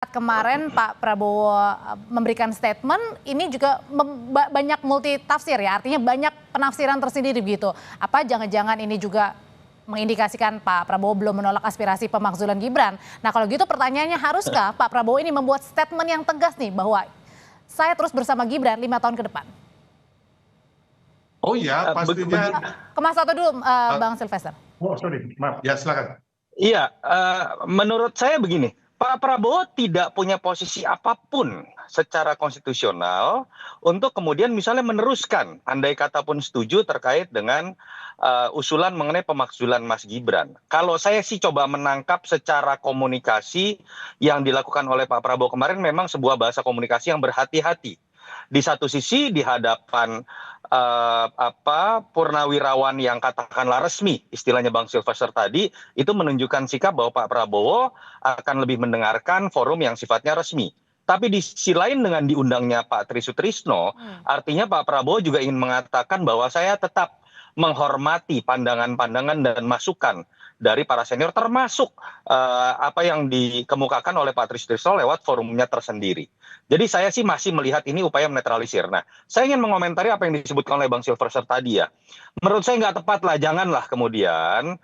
Kemarin Pak Prabowo memberikan statement, ini juga banyak multi tafsir ya, artinya banyak penafsiran tersendiri begitu. Apa jangan-jangan ini juga mengindikasikan Pak Prabowo belum menolak aspirasi pemakzulan Gibran. Nah kalau gitu pertanyaannya, haruskah Pak Prabowo ini membuat statement yang tegas nih bahwa saya terus bersama Gibran 5 tahun ke depan? Oh iya, pastinya. Ke Mas Toto dulu, Bang Silvester. Oh sorry, maaf. Ya silakan. Iya, menurut saya begini, Pak Prabowo tidak punya posisi apapun secara konstitusional untuk kemudian misalnya meneruskan, andai kata pun setuju terkait dengan usulan mengenai pemakzulan Mas Gibran. Kalau saya sih coba menangkap secara komunikasi yang dilakukan oleh Pak Prabowo kemarin memang sebuah bahasa komunikasi yang berhati-hati. Di satu sisi di hadapan purnawirawan yang katakanlah resmi, istilahnya Bang Silvester tadi, itu menunjukkan sikap bahwa Pak Prabowo akan lebih mendengarkan forum yang sifatnya resmi. Tapi di sisi lain dengan diundangnya Pak Tri Sutrisno, artinya Pak Prabowo juga ingin mengatakan bahwa saya tetap menghormati pandangan-pandangan dan masukan dari para senior, termasuk apa yang dikemukakan oleh Pak Tri Sutrisno lewat forumnya tersendiri. Jadi saya sih masih melihat ini upaya menetralisir. Nah, saya ingin mengomentari apa yang disebutkan oleh Bang Silvester tadi ya. Menurut saya nggak tepat lah, janganlah kemudian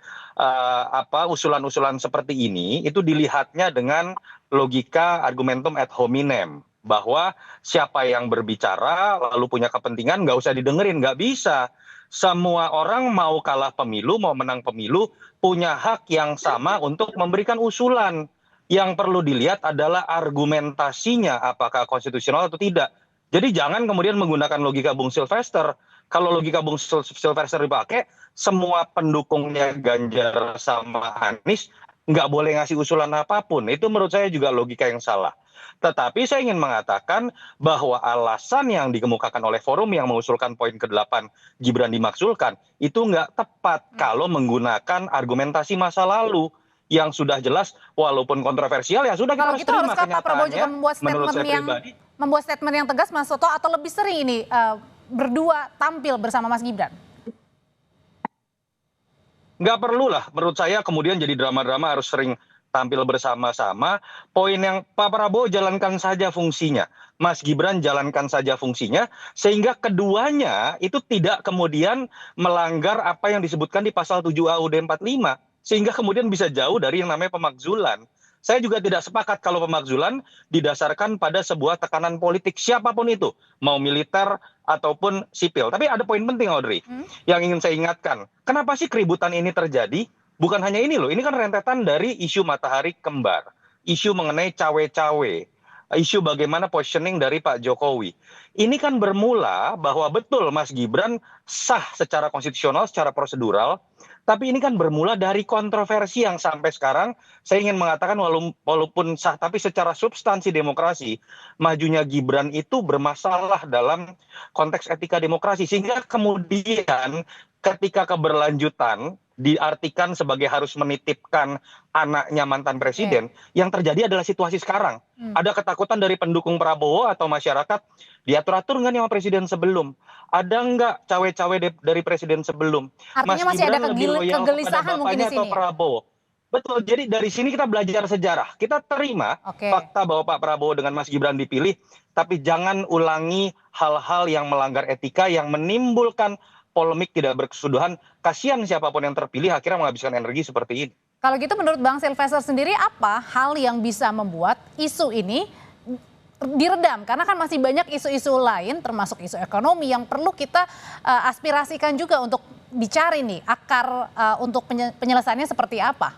usulan-usulan seperti ini itu dilihatnya dengan logika argumentum ad hominem, bahwa siapa yang berbicara lalu punya kepentingan nggak usah didengerin, nggak bisa. Semua orang mau kalah pemilu, mau menang pemilu, punya hak yang sama untuk memberikan usulan. Yang perlu dilihat adalah argumentasinya, apakah konstitusional atau tidak. Jadi jangan kemudian menggunakan logika Bung Silvester. Kalau logika Bung Silvester dipakai, semua pendukungnya Ganjar sama Anies nggak boleh ngasih usulan apapun. Itu menurut saya juga logika yang salah. Tetapi saya ingin mengatakan bahwa alasan yang dikemukakan oleh forum yang mengusulkan poin ke-8 Gibran dimakzulkan itu nggak tepat kalau menggunakan argumentasi masa lalu yang sudah jelas walaupun kontroversial ya sudah kita harus terima kenyataannya. Kalau gitu haruskah Pak Prabowo juga membuat statement yang tegas, Mas Toto, atau lebih sering ini berdua tampil bersama Mas Gibran? Nggak perlu lah menurut saya kemudian jadi drama-drama harus sering tampil bersama-sama. Poin yang Pak Prabowo jalankan saja fungsinya, Mas Gibran jalankan saja fungsinya, sehingga keduanya itu tidak kemudian melanggar apa yang disebutkan di pasal 7 AUD 45, sehingga kemudian bisa jauh dari yang namanya pemakzulan. Saya juga tidak sepakat kalau pemakzulan didasarkan pada sebuah tekanan politik siapapun itu, mau militer ataupun sipil. Tapi ada poin penting, Audrey, yang ingin saya ingatkan. Kenapa sih keributan ini terjadi? Bukan hanya ini loh, ini kan rentetan dari isu matahari kembar, isu mengenai cawe-cawe, isu bagaimana positioning dari Pak Jokowi. Ini kan bermula bahwa betul Mas Gibran sah secara konstitusional, secara prosedural, tapi ini kan bermula dari kontroversi yang sampai sekarang saya ingin mengatakan walaupun sah tapi secara substansi demokrasi, majunya Gibran itu bermasalah dalam konteks etika demokrasi, sehingga kemudian ketika keberlanjutan diartikan sebagai harus menitipkan anaknya mantan presiden, yang terjadi adalah situasi sekarang. Ada ketakutan dari pendukung Prabowo atau masyarakat, diatur-atur nggak nih sama presiden sebelum? Ada nggak cawe-cawe dari presiden sebelum? Artinya Mas masih Gibran ada lebih loyal kegelisahan kepada mungkin di bapaknya atau sini. Prabowo? Betul, jadi dari sini kita belajar sejarah. Kita terima fakta bahwa Pak Prabowo dengan Mas Gibran dipilih, tapi jangan ulangi hal-hal yang melanggar etika, yang menimbulkan polemik tidak berkesudahan. Kasihan siapapun yang terpilih akhirnya menghabiskan energi seperti ini. Kalau gitu menurut Bang Silvester sendiri, apa hal yang bisa membuat isu ini diredam? Karena kan masih banyak isu-isu lain termasuk isu ekonomi yang perlu kita aspirasikan juga untuk dicari nih akar untuk penyelesaiannya seperti apa?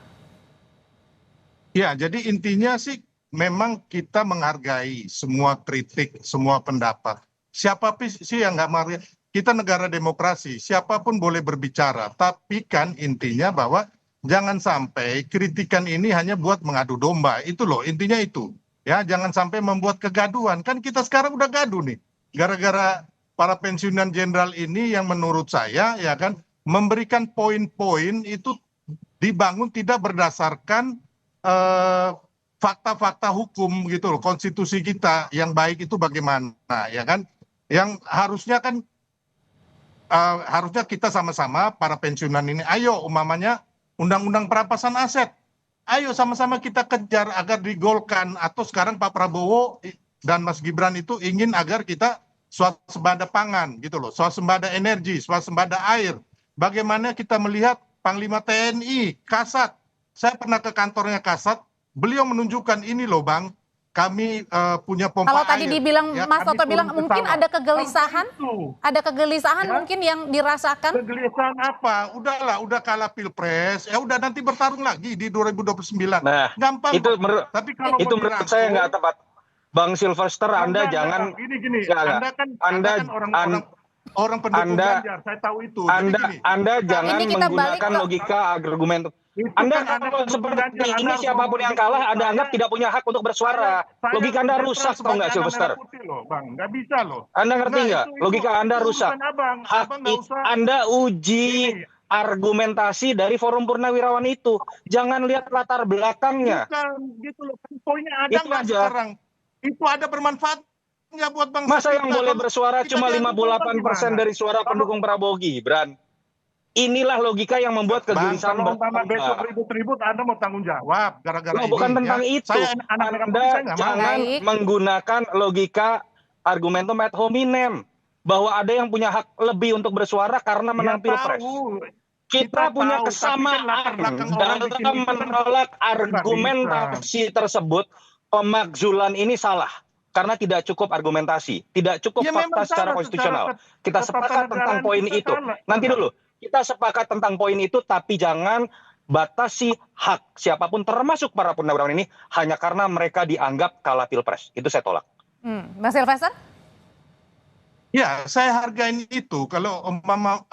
Ya, jadi intinya sih memang kita menghargai semua kritik, semua pendapat. Siapa sih yang nggak menghargai? Kita negara demokrasi, siapapun boleh berbicara. Tapi kan intinya bahwa jangan sampai kritikan ini hanya buat mengadu domba. Itu loh, intinya itu. Ya, jangan sampai membuat kegaduhan. Kan kita sekarang udah gaduh nih. Gara-gara para pensiunan jenderal ini yang menurut saya ya kan memberikan poin-poin itu dibangun tidak berdasarkan fakta-fakta hukum gitu loh, konstitusi kita yang baik itu bagaimana ya kan, yang harusnya kan harusnya kita sama-sama para pensiunan ini, ayo umpamanya undang-undang perampasan aset, ayo sama-sama kita kejar agar digolkan, atau sekarang Pak Prabowo dan Mas Gibran itu ingin agar kita swasembada pangan gitu loh, swasembada energi, swasembada air. Bagaimana kita melihat Panglima TNI, Kasat. Saya pernah ke kantornya Kasat, beliau menunjukkan ini loh Bang, kami punya pompa Kalau air. tadi dibilang, Ya, Mas kami Toto bilang turun ke mungkin sawah. ada kegelisahan, ada kegelisahan Ya. mungkin yang dirasakan. Kegelisahan apa? Udahlah, udah kalah pilpres, ya udah nanti bertarung lagi di 2029. Nah, Gampang itu kok. Tapi kalau mau menurut saya nggak tepat. Bang Sylvester, Anda Enggak, jangan gini. Enggak. Anda kan orang pendukung Anda- Ganjar, saya tahu itu. Jadi gini, Anda jangan Ini kita balik menggunakan ke- logika argumen. itu Anda kan kalau pendukung seperti Ganjar, Anda ini harus siapapun ngomong yang gitu. kalah Anda anggap Saya- tidak punya hak untuk bersuara. saya Logika Anda netral rusak, tau sebagai nggak anak Sylvester? merah putih loh, Bang. Nggak bisa loh. Anda ngerti nggak? itu- Logika Anda itu rusak. urusan Abang. Hak Abang nggak usah. Anda uji Gini. argumentasi dari Forum Purnawirawan itu. Jangan lihat latar belakangnya. Bukan gitu loh. Poinnya ada Itu nggak aja. sekarang? Itu ada bermanfaat nggak buat bangsa Masa yang kita? boleh Kalau bersuara kita cuma jadi 58% gimana? dari suara pendukung Prabowo Gibran? Inilah logika yang membuat Bang, kegelisahan kalau umpama bertambah. besok ribut-ribut, Anda mau tanggung jawab gara-gara Loh, ini. bukan tentang ya. itu. Saya anak merah putih, saya Anda nggak mau. jangan Baik. menggunakan logika argumentum ad hominem bahwa ada yang punya hak lebih untuk bersuara karena menang Ya, pilpres. tahu. Kita punya tahu, tapi kan kesamaan latar belakang orang dalam bikin itu kan menolak argumentasi tersebut. Pemakzulan ini salah karena tidak cukup argumentasi, tidak cukup Ya, memang fakta secara salah konstitusional. secara Kita sepakat tentang ketatanegaraan poin kita itu. salah. Nanti dulu, kita sepakat tentang poin itu, tapi jangan batasi hak siapapun termasuk para purnawirawan ini hanya karena mereka dianggap kalah pilpres. Itu saya tolak. Mas Sylvester? Ya, saya hargain itu. Kalau umpama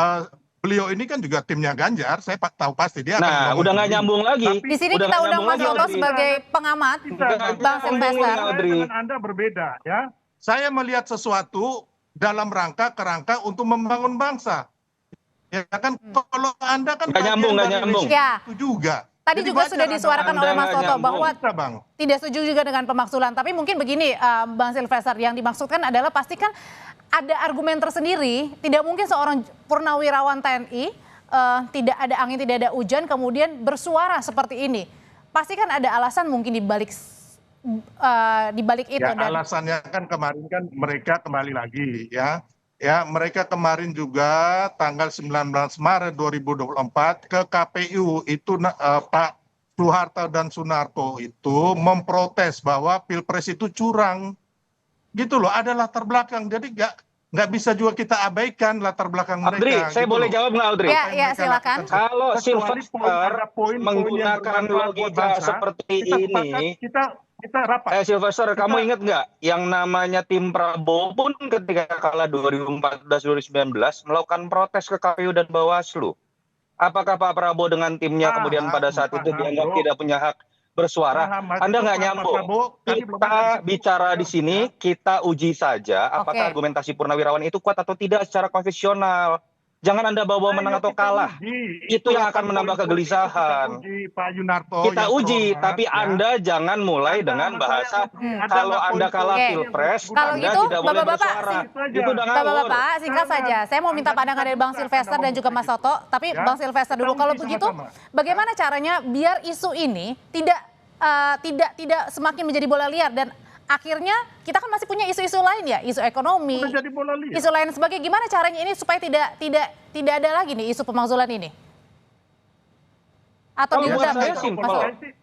beliau ini kan juga timnya Ganjar, saya tahu pasti dia akan Nah, ngomong udah nggak begini. nyambung lagi. Tapi- Di sini Udah kita nggak undang nyambung Mas lagi, Toto Audrey. sebagai pengamat, Bisa. Bang Sylvester. Audrey. Saya dengan Anda berbeda ya. Saya melihat sesuatu dalam kerangka untuk membangun bangsa. Ya kan, kalau Anda kan Nggak nyambung, nggak bagian dari nyambung. rezim Ya. itu juga. Tadi Jadi juga wajar sudah Anda- disuarakan Anda oleh Mas nggak Toto nyambung. bahwa Bisa, Bang. tidak setuju juga dengan pemakzulan. Tapi mungkin begini, Bang Sylvester, yang dimaksudkan adalah pastikan ada argumen tersendiri. Tidak mungkin seorang purnawirawan TNI tidak ada angin, tidak ada hujan, kemudian bersuara seperti ini. Pasti kan ada alasan mungkin di balik itu. Ya, Dan alasannya kan kemarin kan mereka kembali lagi ya. Ya, mereka kemarin juga tanggal 19 Maret 2024 ke KPU itu Pak Soeharto dan Sunarto itu memprotes bahwa Pilpres itu curang. Gitu loh, ada latar belakang. Jadi nggak bisa juga kita abaikan latar belakang mereka. Audrey, saya gitu boleh loh. jawab nggak, Audrey? Ya, Apa yang mereka silakan. lakukan. Kalau Kecuali Sylvester ada poin-poin yang menggunakan bermanfaat buat logika bangsa, seperti kita sepakat, ini, kita rapat. Sylvester, kamu ingat nggak yang namanya tim Prabowo pun ketika kalah 2014-2019 melakukan protes ke KPU dan Bawaslu. Apakah Pak Prabowo dengan timnya kemudian pada saat itu dianggap tidak punya hak bersuara? Anda nggak nyambung. Kita bicara di sini, kita uji saja apakah Oke. argumentasi purnawirawan itu kuat atau tidak secara konstitusional. Jangan Anda bawa menang atau kalah. Itu yang akan menambah kegelisahan. Pak Yunarto. Kita yang uji, terhormat, tapi ya. Anda jangan mulai dengan bahasa kalau Anda kalah Oke. pilpres, Kalau Anda gitu, tidak boleh Bapak-bapak, bersuara. singkat Itu udah ngawur. Bapak-bapak, singkat saja. Saya mau minta pandangan dari Bang Sylvester dan juga Mas Toto. Tapi Ya, Bang Sylvester dulu. kita Kalau uji begitu, sama-sama. bagaimana caranya biar isu ini tidak semakin menjadi bola liar dan akhirnya kita kan masih punya isu-isu lain ya, isu ekonomi, Udah jadi bola liar. isu lain sebagainya. Gimana caranya ini supaya tidak ada lagi nih isu pemakzulan ini? Atau Kalau buat diundang saya gitu, simpel. Mas Toto?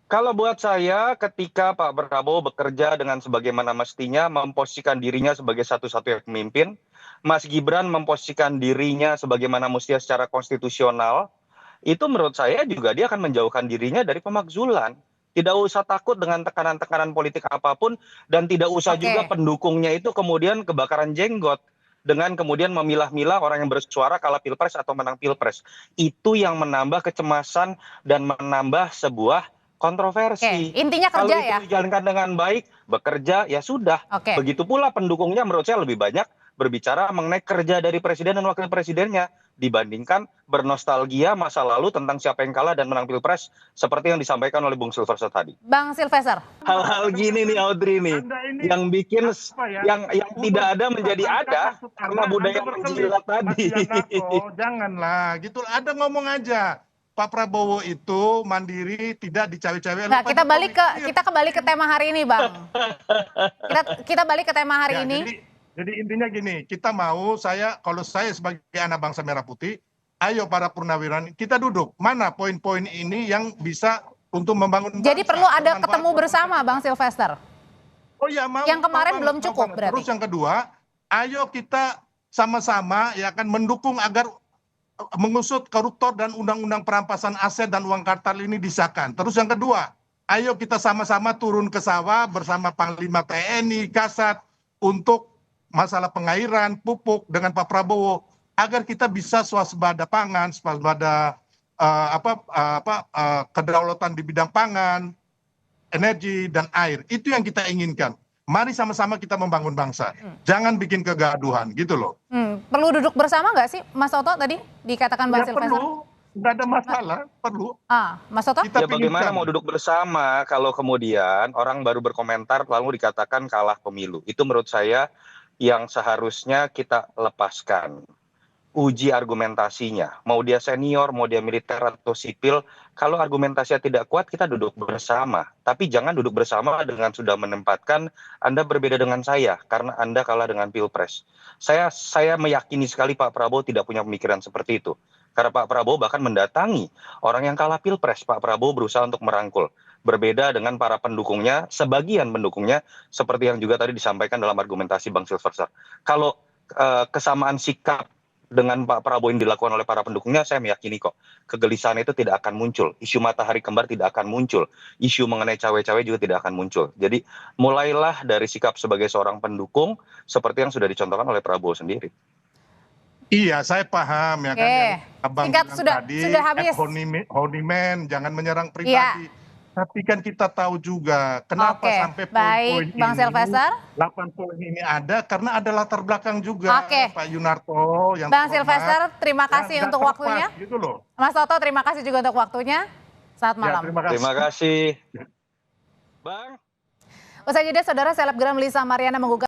Kalau buat saya, ketika Pak Prabowo bekerja dengan sebagaimana mestinya, memposisikan dirinya sebagai satu-satunya pemimpin, Mas Gibran memposisikan dirinya sebagaimana mestinya secara konstitusional, itu menurut saya juga dia akan menjauhkan dirinya dari pemakzulan. Tidak usah takut dengan tekanan-tekanan politik apapun, dan tidak usah Oke. juga pendukungnya itu kemudian kebakaran jenggot dengan kemudian memilah-milah orang yang bersuara kalah pilpres atau menang pilpres. Itu yang menambah kecemasan dan menambah sebuah kontroversi. Oke, intinya Kalau kerja itu ya. dijalankan dengan baik, bekerja, ya sudah. Oke. Begitu pula pendukungnya menurut saya lebih banyak berbicara mengenai kerja dari presiden dan wakil presidennya dibandingkan bernostalgia masa lalu tentang siapa yang kalah dan menang pilpres seperti yang disampaikan oleh Bung Sylvester tadi. Bang Sylvester. Hal-hal gini nih Audrey nih Anda ini yang bikin apa ya? yang tidak ada menjadi ada Maksud karena Anda budaya berkelit, menjilat tadi. Mas Yanarto, janganlah gitu. Anda ngomong aja. Pak Prabowo itu mandiri, tidak dicawe-cawe. Nah, kita kembali ke tema hari ini, Bang. Kita balik ke tema hari Ya, ini. jadi intinya gini, kalau saya sebagai anak bangsa Merah Putih, ayo para purnawirawan kita duduk. Mana poin-poin ini yang bisa untuk membangun bangsa. Jadi perlu ada ketemu bersama, Bang Sylvester. Oh ya, mau. Yang kemarin belum cukup berarti. Terus yang kedua, ayo kita sama-sama ya kan mendukung agar mengusut koruptor dan undang-undang perampasan aset dan uang kartal ini disahkan. Terus yang kedua, ayo kita sama-sama turun ke sawah bersama Panglima TNI, Kasat untuk masalah pengairan, pupuk dengan Pak Prabowo agar kita bisa swasembada pangan, swasembada kedaulatan di bidang pangan, energi dan air. Itu yang kita inginkan. Mari sama-sama kita membangun bangsa. Jangan bikin kegaduhan gitu loh. Perlu duduk bersama nggak sih, Mas Toto tadi dikatakan Bang Sylvester? Perlu, nggak ada masalah, perlu. Mas Toto? Ya bagaimana mau duduk bersama kalau kemudian orang baru berkomentar lalu dikatakan kalah pemilu. Itu menurut saya yang seharusnya kita lepaskan. Uji argumentasinya, mau dia senior, mau dia militer atau sipil, kalau argumentasinya tidak kuat kita duduk bersama. Tapi jangan duduk bersama dengan sudah menempatkan Anda berbeda dengan saya karena Anda kalah dengan Pilpres. Saya meyakini sekali Pak Prabowo tidak punya pemikiran seperti itu. Karena Pak Prabowo bahkan mendatangi orang yang kalah Pilpres. Pak Prabowo berusaha untuk merangkul. Berbeda dengan para pendukungnya, sebagian pendukungnya seperti yang juga tadi disampaikan dalam argumentasi Bang Sylvester. Kalau kesamaan sikap dengan Pak Prabowo yang dilakukan oleh para pendukungnya, saya meyakini kok kegelisahan itu tidak akan muncul. Isu matahari kembar tidak akan muncul. Isu mengenai cawe-cawe juga tidak akan muncul. Jadi mulailah dari sikap sebagai seorang pendukung seperti yang sudah dicontohkan oleh Prabowo sendiri. Iya, saya paham ya kan. Yang Abang Singkat, bilang tadi, sudah habis. Honeyman, jangan menyerang pribadi. Tapi kan kita tahu juga kenapa sampai poin-poin Bang Sylvester. 8 poin ini ada karena ada latar belakang juga Pak Yunarto yang Bang Sylvester, terima kasih untuk waktunya. Gitu loh. Mas Toto, terima kasih juga untuk waktunya. Selamat malam. Terima kasih. Bang. Usai jeda, Saudara, selebgram Lisa Mariana menggugat